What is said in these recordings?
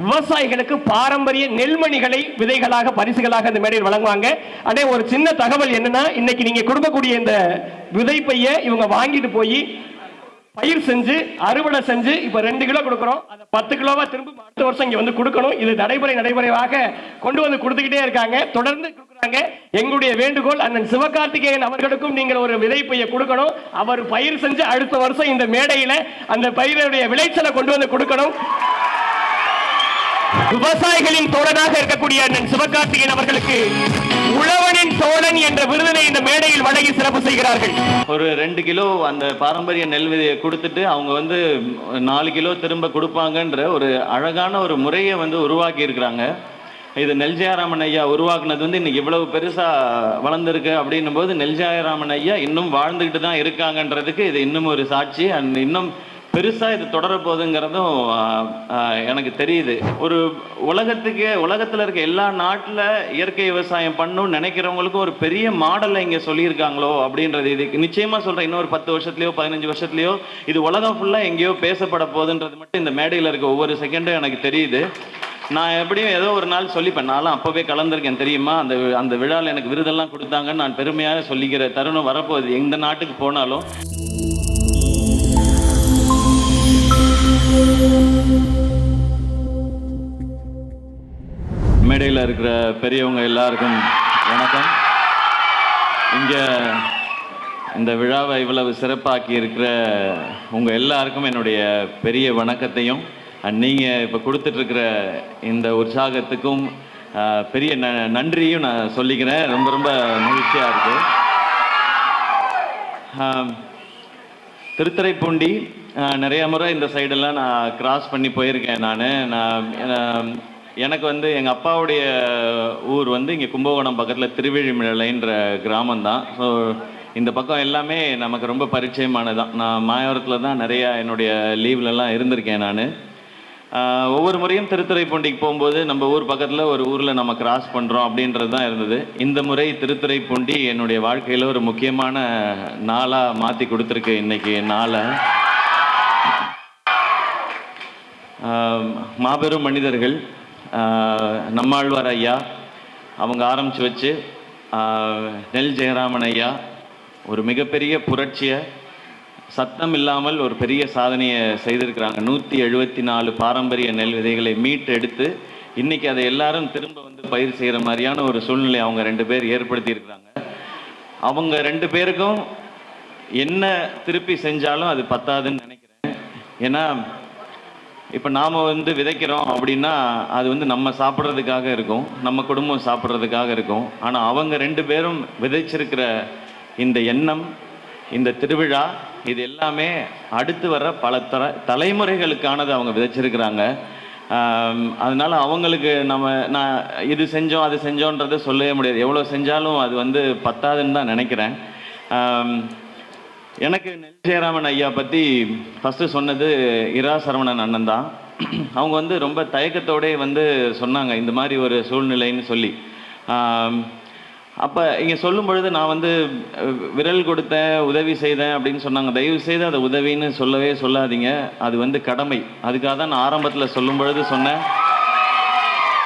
விவசாயிகளுக்கு பாரம்பரிய நெல்மணிகளை விதைகளாக பரிசுகளாக இந்த மேடையில் வழங்குவாங்க. அதே ஒரு சின்ன தகவல் என்னன்னா, இன்னைக்கு நீங்க கொடுக்கக்கூடிய இந்த விதை பைய இவங்க வாங்கிட்டு போய் பயிர் செஞ்சு அறுவடை செஞ்சு இப்ப 2 கிலோ கொடுக்கிறோம். அதை 10 கிலோவா திரும்ப அடுத்த வருஷம் இங்க வந்து கொடுக்கணும். இது நடைமுறையாக கொண்டு வந்து கொடுத்துக்கிட்டே இருக்காங்க, தொடர்ந்து கொடுக்குறாங்க. எங்களுடைய வேண்டுகோள், அண்ணன் சிவகார்த்திகேயன் அவர்களுக்கும் நீங்கள் ஒரு விதை பைய கொடுக்கணும். அவர் பயிர் செஞ்சு அடுத்த வருஷம் இந்த மேடையில அந்த பயிரினுடைய விளைச்சலை கொண்டு வந்து கொடுக்கணும். விவசாயிகளின் தோழனாக இருக்கக்கூடிய அண்ணன் சிவகார்த்திகேயன் அவர்களுக்கு உழவனின் தோழன் என்ற விருதினை இந்த மேடையில் வழங்கி சிறப்பு செய்கிறார்கள். ஒரு 2 கிலோ அந்த பாரம்பரிய நெல் விதையை கொடுத்துட்டு அவங்க வந்து 4 கிலோ திரும்ப கொடுப்பாங்கன்ற ஒரு அழகான ஒரு முறையை வந்து உருவாக்கி இருக்கிறாங்க. இது நெல்ஜெயராமன் ஐயா உருவாக்குனது வந்து இன்னைக்கு இவ்வளவு பெருசா வளர்ந்துருக்கு அப்படின்னும் போது நெல்ஜெயராமன் ஐயா இன்னும் வாழ்ந்துகிட்டு தான் இருக்காங்கன்றதுக்கு இது இன்னும் ஒரு சாட்சி. அண்ட் இன்னும் பெருசா இது தொடர போகுதுங்கிறதும் எனக்கு தெரியுது. ஒரு உலகத்துல இருக்க எல்லா நாட்டுல இயற்கை விவசாயம் பண்ணணும்னு நினைக்கிறவங்களுக்கும் ஒரு பெரிய மாடலை இங்க சொல்லியிருக்காங்களோ அப்படின்றது இது நிச்சயமா சொல்றேன். இன்னொரு 10 வருஷத்துலயோ 15 வருஷத்துலயோ இது உலகம் ஃபுல்லா எங்கேயோ பேசப்பட போகுதுன்றது மட்டும் இந்த மேடையில் இருக்க ஒவ்வொரு செகண்டும் எனக்கு தெரியுது. நான் எப்படியும் ஏதோ ஒரு நாள் சொல்லிப்பேன், நான்லாம் அப்பவே கலந்துருக்கேன் தெரியுமா, அந்த விழாவில் எனக்கு விருதெல்லாம் கொடுத்தாங்கன்னு நான் பெருமையாக சொல்லிக்கிற தருணம் வரப்போகுது எந்த நாட்டுக்கு போனாலும். மேடையில் இருக்கிற பெரியவங்க எல்லாருக்கும் வணக்கம். இங்கே இந்த விழாவை இவ்வளவு சிறப்பாக்கி இருக்கிற உங்கள் எல்லாருக்கும் என்னுடைய பெரிய வணக்கத்தையும், நீங்கள் இப்போ கொடுத்துட்ருக்கிற இந்த உற்சாகத்துக்கும் பெரிய நன்றியும் நான் சொல்லிக்கிறேன். ரொம்ப ரொம்ப மகிழ்ச்சியாக இருக்குது. திருத்துறைப்பூண்டி நிறைய முறை இந்த சைடெல்லாம் நான் கிராஸ் பண்ணி போயிருக்கேன். நான் எனக்கு வந்து எங்கள் அப்பாவுடைய ஊர் வந்து இங்கே கும்பகோணம் பக்கத்தில் திருவிழிமிழலைன்ற கிராமம் தான். ஸோ இந்த பக்கம் எல்லாமே நமக்கு ரொம்ப பரிச்சயமானதான். நான் மாயவரத்தில் தான் நிறையா என்னுடைய லீவ்லலாம் இருந்திருக்கேன். நான் ஒவ்வொரு முறையும் திருத்துறைப்பூண்டிக்கு போகும்போது நம்ம ஊர் பக்கத்தில் ஒரு ஊரில் நம்ம கிராஸ் பண்ணுறோம் அப்படின்றது தான் இருந்தது. இந்த முறை திருத்துறைப்பூண்டி என்னுடைய வாழ்க்கையில் ஒரு முக்கியமான நாளாக மாற்றி கொடுத்துருக்கு. இன்றைக்கி நாளை மாபெரும் மனிதர்கள் நம்மாழ்வார் ஐயா அவங்க ஆரம்பித்து வச்சு நெல்ஜெயராமன் ஐயா ஒரு மிகப்பெரிய புரட்சியை சத்தம் இல்லாமல் ஒரு பெரிய சாதனையை செய்திருக்கிறாங்க. 174 பாரம்பரிய நெல் விதைகளை மீட்டு எடுத்து இன்னைக்கு அதை எல்லாரும் திரும்ப வந்து பயிர் செய்கிற மாதிரியான ஒரு சூழ்நிலை அவங்க 2 பேர் ஏற்படுத்தி இருக்கிறாங்க. அவங்க 2 பேருக்கும் என்ன திருப்பி செஞ்சாலும் அது பத்தாதுன்னு நினைக்கிறேன். ஏன்னா இப்போ நாம் வந்து விதைக்கிறோம் அப்படின்னா அது வந்து நம்ம சாப்பிட்றதுக்காக இருக்கும், நம்ம குடும்பம் சாப்பிட்றதுக்காக இருக்கும். ஆனால் அவங்க 2 பேரும் விதைச்சிருக்கிற இந்த எண்ணம், இந்த திருவிழா, இது எல்லாமே அடுத்து வர பல தலைமுறைகளுக்கானது அவங்க விதைச்சிருக்கிறாங்க. அதனால அவங்களுக்கு நான் இது செஞ்சோம் அது செஞ்சோன்றதை சொல்லவே முடியாது. எவ்வளோ செஞ்சாலும் அது வந்து பத்தாதுன்னு தான் நினைக்கிறேன். எனக்கு நெல்ஜெயராமன் ஐயா பற்றி ஃபஸ்ட்டு சொன்னது இரா சரவணன் அண்ணன் தான். அவங்க வந்து ரொம்ப தயக்கத்தோடே வந்து சொன்னாங்க இந்த மாதிரி ஒரு சூழ்நிலைன்னு சொல்லி. அப்போ இங்கே சொல்லும் பொழுது நான் வந்து விரல் கொடுத்தேன், உதவி செய்தேன் அப்படின்னு சொன்னாங்க. தயவு செய்து அதை உதவின்னு சொல்லவே சொல்லாதீங்க, அது வந்து கடமை. அதுக்காக தான் நான் ஆரம்பத்தில் சொல்லும் பொழுது சொன்னேன்,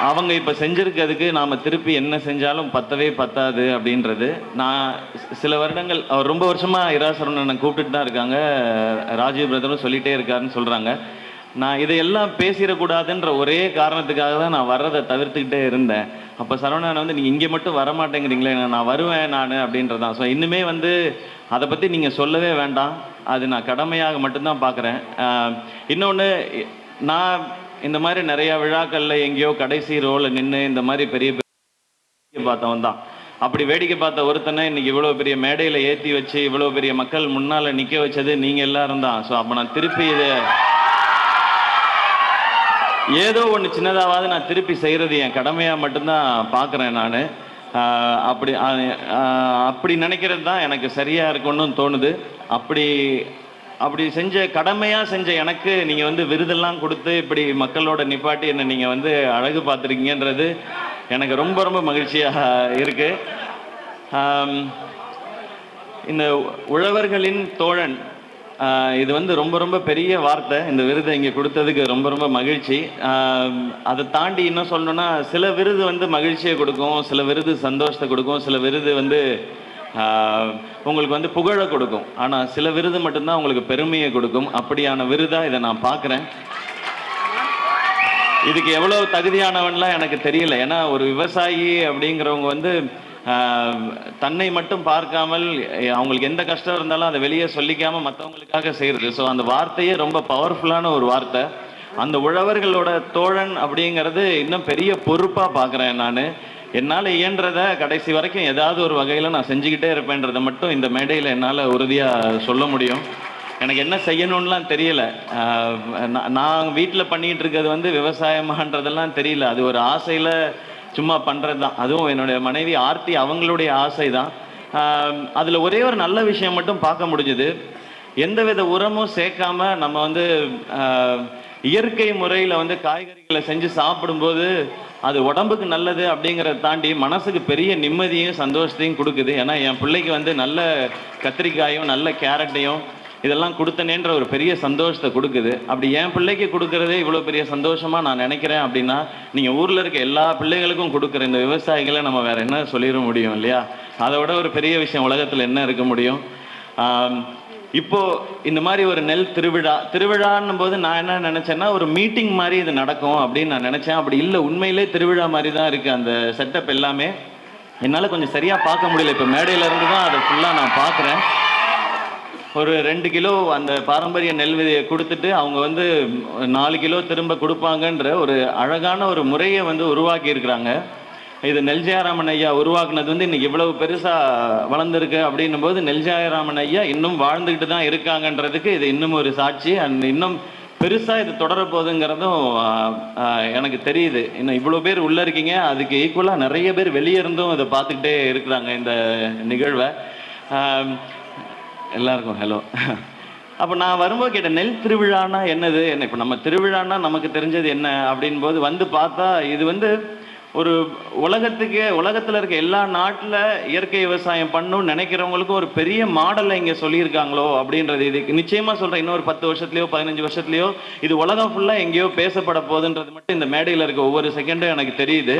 அவங்க இப்போ செஞ்சுருக்கிறதுக்கு நாம் திருப்பி என்ன செஞ்சாலும் பத்தவே பத்தாது அப்படின்றது. நான் சில வருடங்கள், அவர் ரொம்ப வருஷமாக இராசரவணனை கூப்பிட்டுட்டு தான் இருக்காங்க, ராஜீவ் பிரதரும் சொல்லிகிட்டே இருக்காருன்னு சொல்கிறாங்க. நான் இதையெல்லாம் பேசிடக்கூடாதுன்ற ஒரே காரணத்துக்காக தான் நான் வர்றதை தவிர்த்துக்கிட்டே இருந்தேன். அப்போ சரவணன் வந்து நீங்கள் இங்கே மட்டும் வரமாட்டேங்கிறீங்களே, நான் வருவேன் நான் அப்படின்றதான். ஸோ இன்னுமே வந்து அதை பற்றி நீங்கள் சொல்லவே வேண்டாம், அது நான் கடமையாக மட்டும்தான் பார்க்குறேன். இன்னொன்று, நான் இந்த மாதிரி நிறையா விழாக்களில் எங்கேயோ கடைசி ரோவில் நின்று இந்த மாதிரி பெரிய பெரிய பார்த்தவன் தான். அப்படி வேடிக்கை பார்த்த ஒருத்தனை இன்னைக்கு இவ்வளோ பெரிய மேடையில் ஏற்றி வச்சு இவ்வளோ பெரிய மக்கள் முன்னால் நிற்க வச்சது நீங்கள் எல்லாரும் தான். ஸோ அப்போ நான் திருப்பி இதை ஏதோ ஒன்று சின்னதாவது நான் திருப்பி செய்கிறது என் கடமையாக மட்டும்தான் பார்க்குறேன். நான் அப்படி நினைக்கிறது தான் எனக்கு சரியாக இருக்குன்னு தோணுது. அப்படி செஞ்ச கடமையாக செஞ்ச எனக்கு நீங்கள் வந்து விருதெல்லாம் கொடுத்து இப்படி மக்களோட நிப்பாட்டி என்னை நீங்கள் வந்து அழகு பார்த்துருக்கீங்கன்றது எனக்கு ரொம்ப ரொம்ப மகிழ்ச்சியாக இருக்குது. இந்த உழவர்களின் தோழன் இது வந்து ரொம்ப ரொம்ப பெரிய வார்த்தை. இந்த விருதை இங்கே கொடுத்ததுக்கு ரொம்ப ரொம்ப மகிழ்ச்சி. அதை தாண்டி இன்னும் சொல்லணும்னா, சில விருது வந்து மகிழ்ச்சியை கொடுக்கும், சில விருது சந்தோஷத்தை கொடுக்கும், சில விருது வந்து உங்களுக்கு வந்து புகழை கொடுக்கும். ஆனால் சில விருது மட்டும்தான் உங்களுக்கு பெருமையை கொடுக்கும். அப்படியான விருதாக இதை நான் பார்க்குறேன். இதுக்கு எவ்வளோ தகுதியானவன்லாம் எனக்கு தெரியல. ஏன்னா ஒரு விவசாயி அப்படிங்கிறவங்க வந்து தன்னை மட்டும் பார்க்காமல் அவங்களுக்கு எந்த கஷ்டம் இருந்தாலும் அதை வெளியே சொல்லிக்காம மற்றவங்களுக்காக செய்கிறது. ஸோ அந்த வார்த்தையே ரொம்ப பவர்ஃபுல்லான ஒரு வார்த்தை. அந்த உழவர்களோட தோழன் அப்படிங்கிறது இன்னும் பெரிய பொறுப்பாக பார்க்குறேன் நான். என்னால் இயன்றதை கடைசி வரைக்கும் ஏதாவது ஒரு வகையில் நான் செஞ்சுக்கிட்டே இருப்பேன்றதை மட்டும் இந்த மேடையில் என்னால் உறுதியாக சொல்ல முடியும். எனக்கு என்ன செய்யணும்லாம் தெரியல. நான் வீட்டில் பண்ணிகிட்டு இருக்கிறது வந்து விவசாயமான்றதெல்லாம் தெரியல. அது ஒரு ஆசையில் சும்மா பண்ணுறது தான். அதுவும் என்னுடைய மனைவி ஆர்த்தி அவங்களுடைய ஆசை தான். அதில் ஒரே ஒரு நல்ல விஷயம் மட்டும் பார்க்க முடிஞ்சுது. எந்தவித உரமும் சேர்க்காம நம்ம வந்து இயற்கை முறையில் வந்து காய்கறிகளை செஞ்சு சாப்பிடும்போது அது உடம்புக்கு நல்லது அப்படிங்கிறத தாண்டி மனசுக்கு பெரிய நிம்மதியும் சந்தோஷத்தையும் கொடுக்குது. ஏன்னா என் பிள்ளைக்கு வந்து நல்ல கத்திரிக்காயும் நல்ல கேரட்டையும் இதெல்லாம் கொடுத்தனேன்ற ஒரு பெரிய சந்தோஷத்தை கொடுக்குது. அப்படி என் பிள்ளைக்கு கொடுக்கறதே இவ்வளோ பெரிய சந்தோஷமாக நான் நினைக்கிறேன் அப்படின்னா, நீங்கள் ஊரில் இருக்க எல்லா பிள்ளைகளுக்கும் கொடுக்குற இந்த விவசாயிகளை நம்ம வேற என்ன சொல்லிட முடியும் இல்லையா? அதை விட ஒரு பெரிய விஷயம் உலகத்தில் என்ன இருக்க முடியும்? இப்போ இந்த மாதிரி ஒரு நெல் திருவிழான்னும் போது நான் என்ன நினைச்சேன்னா, ஒரு மீட்டிங் மாதிரி இது நடக்கும் அப்படின்னு நான் நினைச்சேன். அப்படி இல்லை, உண்மையிலே திருவிழா மாதிரி தான் இருக்கு அந்த செட்டப் எல்லாமே. என்னால் கொஞ்சம் சரியா பார்க்க முடியல. இப்போ மேடையில இருந்து தான் அதை ஃபுல்லாக நான் பார்க்குறேன். ஒரு 2 கிலோ அந்த பாரம்பரிய நெல் விதையை கொடுத்துட்டு அவங்க வந்து 4 கிலோ திரும்ப கொடுப்பாங்கன்ற ஒரு அழகான ஒரு முறையை வந்து உருவாக்கி இருக்கிறாங்க. இது நெல்ஜெயராமன் ஐயா உருவாக்குனது வந்து இன்னைக்கு இவ்வளவு பெருசா வளர்ந்துருக்கு அப்படின்னும் போது நெல்ஜெயராமன் ஐயா இன்னும் வாழ்ந்துக்கிட்டு தான் இருக்காங்கன்றதுக்கு இது இன்னும் ஒரு சாட்சி. அண்ட் இன்னும் பெருசா இது தொடர போகுதுங்கிறதும் எனக்கு தெரியுது. இன்னும் இவ்வளோ பேர் உள்ள இருக்கீங்க, அதுக்கு ஈக்குவலா நிறைய பேர் வெளியே இருந்தும் இதை பார்த்துக்கிட்டே இருக்கிறாங்க இந்த நிகழ்வை. எல்லாருக்கும் ஹலோ. அப்போ நான் வரும்போது கேட்டேன், நெல் திருவிழானா என்னது என்ன? இப்போ நம்ம திருவிழானா நமக்கு தெரிஞ்சது என்ன அப்படின் போது வந்து பார்த்தா இது வந்து ஒரு உலகத்தில் இருக்க எல்லா நாட்டில் இயற்கை விவசாயம் பண்ணணும்னு நினைக்கிறவங்களுக்கும் ஒரு பெரிய மாடலை இங்கே சொல்லியிருக்காங்களோ அப்படின்றது. இது நிச்சயமாக சொல்கிறேன், இன்னொரு 10 வருஷத்துலையோ 15 வருஷத்துலையோ இது உலகம் ஃபுல்லாக எங்கேயோ பேசப்பட போகுதுன்றது மட்டும் இந்த மேடையில் இருக்க ஒவ்வொரு செகண்டும் எனக்கு தெரியுது.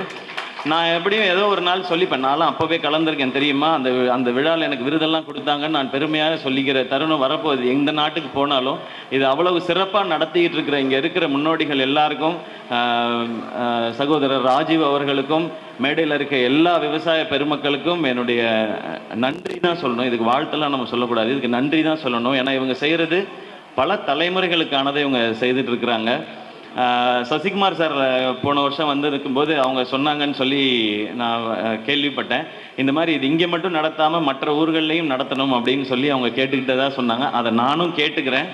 நான் எப்படியும் ஏதோ ஒரு நாள் சொல்லிப்பேன், நான்லாம் அப்போவே கலந்துருக்கேன் தெரியுமா, அந்த விழாவில் எனக்கு விருதெல்லாம் கொடுத்தாங்கன்னு நான் பெருமையாக சொல்லிக்கிற தருணம் வரப்போகுது. எந்த நாட்டுக்கு போனாலும் இது அவ்வளவு சிறப்பாக நடத்திக்கிட்டு இருக்கிற இங்கே இருக்கிற முன்னோடிகள் எல்லாருக்கும், சகோதரர் ராஜீவ் அவர்களுக்கும், மேடையில் இருக்க எல்லா விவசாய பெருமக்களுக்கும் என்னுடைய நன்றி தான் சொல்லணும். இதுக்கு வாழ்த்தெல்லாம் நம்ம சொல்லக்கூடாது, இதுக்கு நன்றி தான் சொல்லணும். ஏன்னா இவங்க செய்கிறது பல தலைமுறைகளுக்கானதை இவங்க செய்துட்டு இருக்கிறாங்க. சசிகுமார் சார் போன வருஷம் வந்து இருக்கும்போது அவங்க சொன்னாங்கன்னு சொல்லி நான் கேள்விப்பட்டேன். இந்த மாதிரி இது இங்கே மட்டும் நடத்தாமல் மற்ற ஊர்கள்லையும் நடத்தணும் அப்படின்னு சொல்லி அவங்க கேட்டுக்கிட்டதா சொன்னாங்க. அதை நானும் கேட்டுக்கிறேன்.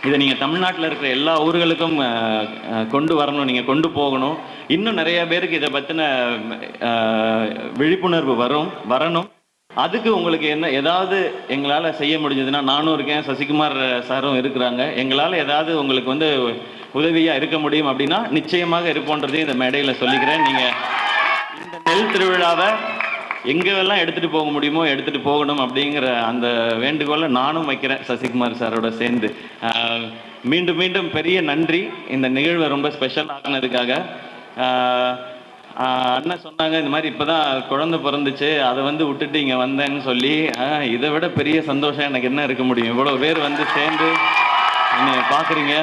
இதை நீங்கள் தமிழ்நாட்டில் இருக்கிற எல்லா ஊர்களுக்கும் கொண்டு வரணும், நீங்கள் கொண்டு போகணும். இன்னும் நிறைய பேருக்கு இதை பற்றின விழிப்புணர்வு வரணும். அதுக்கு உங்களுக்கு என்ன ஏதாவது எங்களால் செய்ய முடிஞ்சதுன்னா, நானும் இருக்கேன், சசிகுமார் சாரும் இருக்கிறாங்க, எங்களால் ஏதாவது உங்களுக்கு வந்து உதவியாக இருக்க முடியும் அப்படின்னா நிச்சயமாக இருப்போன்றதையும் இந்த மேடையில் சொல்லிக்கிறேன். நீங்கள் இந்த நெல் திருவிழாவை எங்கெல்லாம் எடுத்துகிட்டு போக முடியுமோ எடுத்துகிட்டு போகணும் அப்படிங்கிற அந்த வேண்டுகோளை நானும் வைக்கிறேன் சசிகுமார் சாரோட சேர்ந்து. மீண்டும் மீண்டும் பெரிய நன்றி இந்த நிகழ்வை ரொம்ப ஸ்பெஷல் ஆகினதுக்காக. அண்ணன் சொன்னாங்க இந்த மாதிரி இப்போதான் குழந்தை பிறந்துச்சு, அதை வந்து விட்டுட்டு இங்கே வந்தேன்னு சொல்லி. இதை விட பெரிய சந்தோஷம் எனக்கு என்ன இருக்க முடியும்? இவ்வளோ பேர் வந்து சேர்ந்து என்னை பார்க்குறீங்க.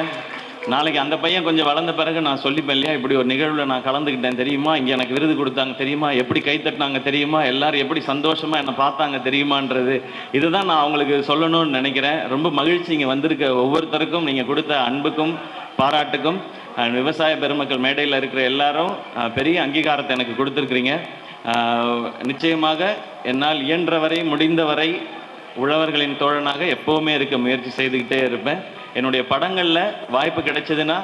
நாளைக்கு அந்த பையன் கொஞ்சம் வளர்ந்த பிறகு நான் சொல்லிப்பேன் இல்லையா, இப்படி ஒரு நிகழ்வில் நான் கலந்துக்கிட்டேன் தெரியுமா, இங்கே எனக்கு விருது கொடுத்தாங்க தெரியுமா, எப்படி கைத்தட்டினாங்க தெரியுமா, எல்லாரும் எப்படி சந்தோஷமாக என்னை பார்த்தாங்க தெரியுமான்றது. இதுதான் நான் அவங்களுக்கு சொல்லணும்னு நினைக்கிறேன். ரொம்ப மகிழ்ச்சி இங்கே வந்திருக்க ஒவ்வொருத்தருக்கும், நீங்கள் கொடுத்த அன்புக்கும் பாராட்டுக்கும். விவசாய பெருமக்கள் மேடையில் இருக்கிற எல்லாரும் பெரிய அங்கீகாரத்தை எனக்கு கொடுத்துருக்குறீங்க. நிச்சயமாக என்னால் இயன்றவரை முடிந்தவரை உழவர்களின் தோழனாக எப்போவுமே இருக்க முயற்சி செய்துக்கிட்டே இருப்பேன். என்னுடைய படங்களில் வாய்ப்பு கிடைச்சதுன்னா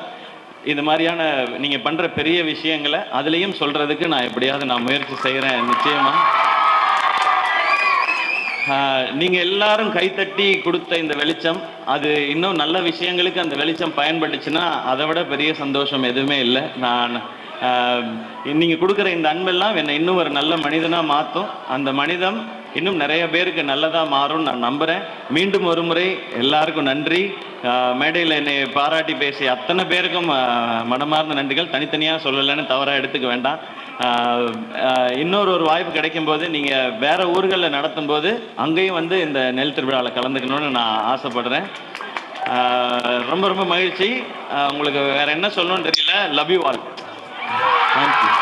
இந்த மாதிரியான நீங்கள் பண்ணுற பெரிய விஷயங்களை அதுலேயும் சொல்கிறதுக்கு நான் எப்படியாவது நான் முயற்சி செய்கிறேன். நிச்சயமாக நீங்கள் எல்லாரும் கைத்தட்டி கொடுத்த இந்த வெளிச்சம், அது இன்னும் நல்ல விஷயங்களுக்கு அந்த வெளிச்சம் பயன்பட்டுச்சுன்னா அதை விட பெரிய சந்தோஷம் எதுவுமே இல்லை. நான் நீங்கள் கொடுக்குற இந்த அன்பெல்லாம் என்னை இன்னும் ஒரு நல்ல மனிதனாக மாற்றும். அந்த மனிதம் இன்னும் நிறைய பேருக்கு நல்லதாக மாறும்னு நான் நம்புகிறேன். மீண்டும் ஒரு முறை எல்லாருக்கும் நன்றி. மேடையில் என்னை பாராட்டி பேசிய அத்தனை பேருக்கும் மனமார்ந்த நன்றிகள். தனித்தனியாக சொல்லலைன்னு தவறாக எடுத்துக்க வேண்டாம். இன்னொரு வாய்ப்பு கிடைக்கும் போது நீங்கள் வேறு ஊர்களில் நடத்தும் போது அங்கேயும் வந்து இந்த நெல் திருவிழாவில் கலந்துக்கணும்னு நான் ஆசைப்படுறேன். ரொம்ப ரொம்ப மகிழ்ச்சி. உங்களுக்கு வேறு என்ன சொல்லணும்னு தெரியல. Love you all. தேங்க்யூ.